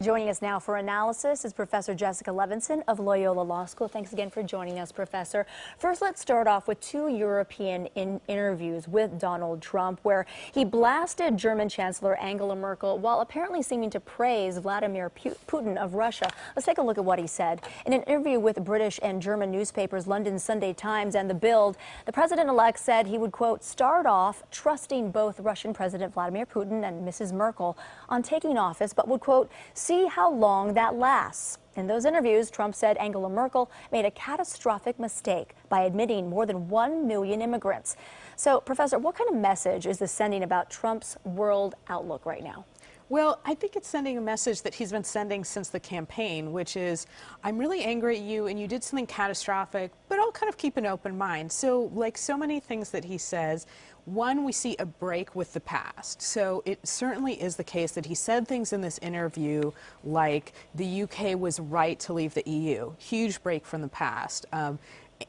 Joining us now for analysis is Professor Jessica Levinson of Loyola Law School. Thanks again for joining us, Professor. First, let's start off with two European interviews with Donald Trump, where he blasted German Chancellor Angela Merkel while apparently seeming to praise Vladimir Putin of Russia. Let's take a look at what he said. In an interview with British and German newspapers London Sunday Times and The Bild, the president-elect said he would, quote, start off trusting both Russian President Vladimir Putin and Mrs. Merkel on taking office, but would, quote, see how long that lasts. In those interviews, Trump said Angela Merkel made a catastrophic mistake by admitting more than 1 million immigrants. So, Professor, what kind of message is this sending about Trump's world outlook right now? Well, I think it's sending a message that he's been sending since the campaign, which is, I'm really angry at you and you did something catastrophic, but I'll kind of keep an open mind. So, like so many things that he says, one, we see a break with the past. So it certainly is the case that he said things in this interview like the UK was right to leave the EU. Huge break from the past.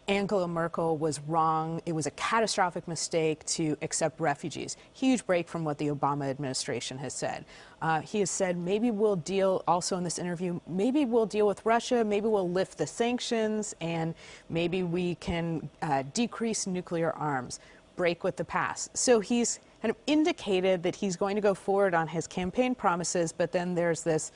Angela Merkel was wrong. It was a catastrophic mistake to accept refugees. Huge break from what the Obama administration has said. He has said maybe we'll deal, also in this interview, maybe we'll deal with Russia, maybe we'll lift the sanctions, and maybe we can decrease nuclear arms. Break with the past. So he's kind of indicated that he's going to go forward on his campaign promises, but then there's this,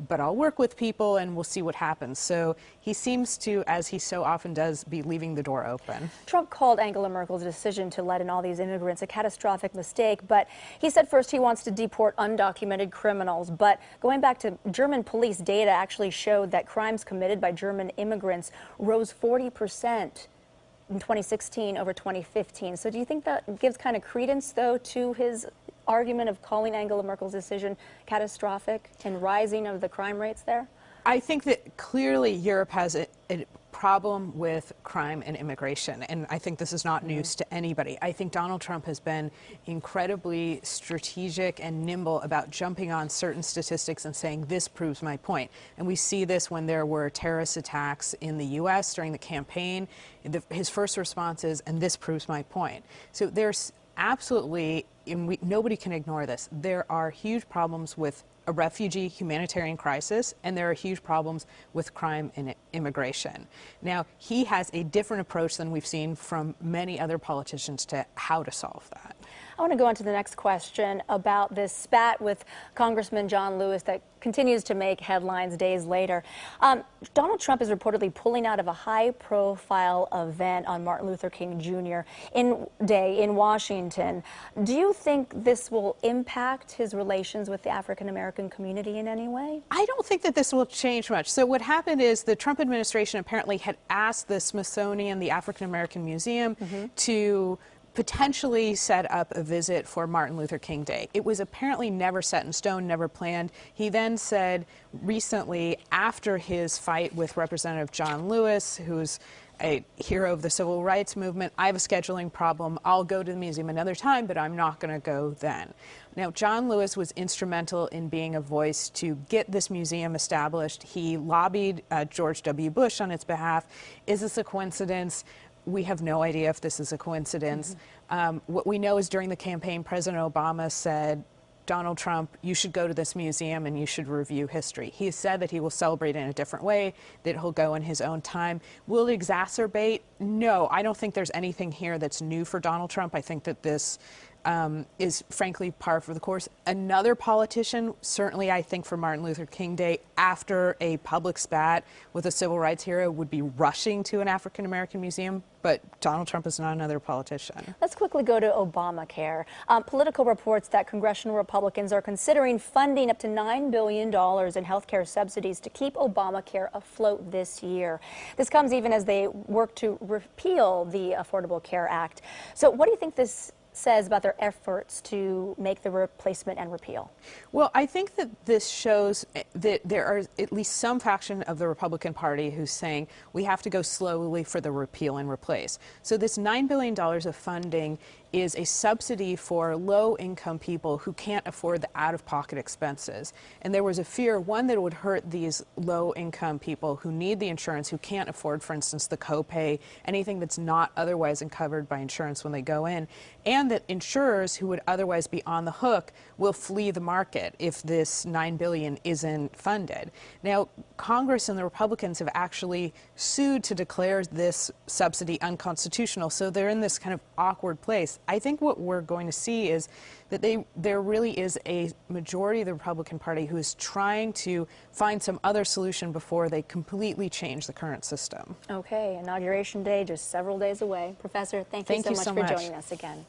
but I'll work with people and we'll see what happens. So he seems to, as he so often does, be leaving the door open. Trump called Angela Merkel's decision to let in all these immigrants a catastrophic mistake, but he said first he wants to deport undocumented criminals. But going back to German police data actually showed that crimes committed by German immigrants rose 40% in 2016 over 2015. So do you think that gives kind of credence, though, to his argument of calling Angela Merkel's decision catastrophic and rising of the crime rates there? I think that clearly Europe has a problem with crime and immigration, and I think this is not news to anybody. I think Donald Trump has been incredibly strategic and nimble about jumping on certain statistics and saying this proves my point. And we see this when there were terrorist attacks in the U.S. during the campaign. His first response is, and this proves my point. So there's absolutely, and nobody can ignore this, there are huge problems with a refugee humanitarian crisis, and there are huge problems with crime and immigration. Now, he has a different approach than we've seen from many other politicians to how to solve that. I want to go on to the next question about this spat with Congressman John Lewis that continues to make headlines days later. Donald Trump is reportedly pulling out of a high-profile event on Martin Luther King Jr. Day in Washington. Do you think this will impact his relations with the African-American community in any way? I don't think that this will change much. So what happened is the Trump administration apparently had asked the Smithsonian, the African-American Museum, to potentially set up a visit for Martin Luther King Day. It was apparently never set in stone, never planned. He then said recently, after his fight with Representative John Lewis, who's a hero of the civil rights movement, I have a scheduling problem. I'll go to the museum another time, but I'm not going to go then. Now, John Lewis was instrumental in being a voice to get this museum established. He lobbied George W. Bush on its behalf. Is this a coincidence? We have no idea if this is a coincidence. What we know is during the campaign, President Obama said, Donald Trump, you should go to this museum and you should review history. He has said that he will celebrate in a different way, that he'll go in his own time. Will it exacerbate? No, I don't think there's anything here that's new for Donald Trump. I think that this is frankly par for the course. Another politician, certainly I think for Martin Luther King Day, after a public spat with a civil rights hero, would be rushing to an African-American museum, but Donald Trump is not another politician. Let's quickly go to Obamacare. Political reports that congressional Republicans are considering funding up to $9 billion in health care subsidies to keep Obamacare afloat this year. This comes even as they work to repeal the Affordable Care Act. So what do you think this says about their efforts to make the replacement and repeal? Well, I think that this shows that there are at least some faction of the Republican Party who's saying we have to go slowly for the repeal and replace. So this $9 billion of funding is a subsidy for low-income people who can't afford the out-of-pocket expenses. And there was a fear, one, that it would hurt these low-income people who need the insurance, who can't afford, for instance, the copay, anything that's not otherwise covered by insurance when they go in, and that insurers who would otherwise be on the hook will flee the market if this $9 billion isn't funded. Now, Congress and the Republicans have actually sued to declare this subsidy unconstitutional, so they're in this kind of awkward place. I think what we're going to see is that there really is a majority of the Republican Party who is trying to find some other solution before they completely change the current system. Okay, Inauguration Day just several days away. Professor, thank you so much for joining us again.